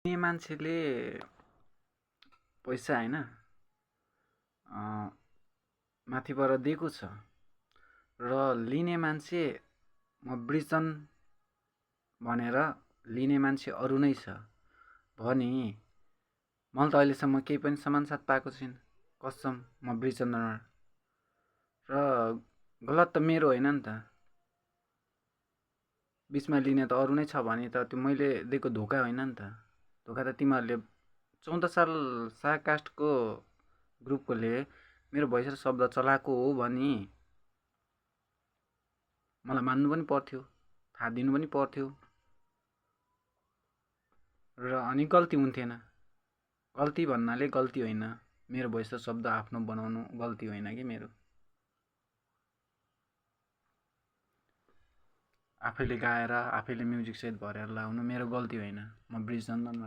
लिने मान्छेले पैसा होइन माथिबाट दिएको छ र लिने मान्छे म वृजन भनेर लिने मान्छे अरू नै छ भने मैले त अहिलेसम्म केही पनि सामान साथ पाएको छुइनँ। कसम म वृजन र गलत त मेरो होइन नि त। बिचमा लिने त अरू नै छ भने त त्यो मैले दिएको धोका होइन नि त। धोका त तिमीहरूले 14 साल साकास्टको ग्रुपकोले मेरो भोइस र शब्द चलाएको हो भने मलाई मान्नु पनि पर्थ्यो, थाहा दिनु पनि पर्थ्यो र अनि गल्ती हुन्थेन। गल्ती भन्नाले गल्ती होइन, मेरो भोइस र शब्द आफ्नो बनाउनु गल्ती होइन कि मेरो। आफैले गाएर आफैले म्युजिक सेट भरेर लाउनु मेरो गल्ती होइन। म वृजनन्दन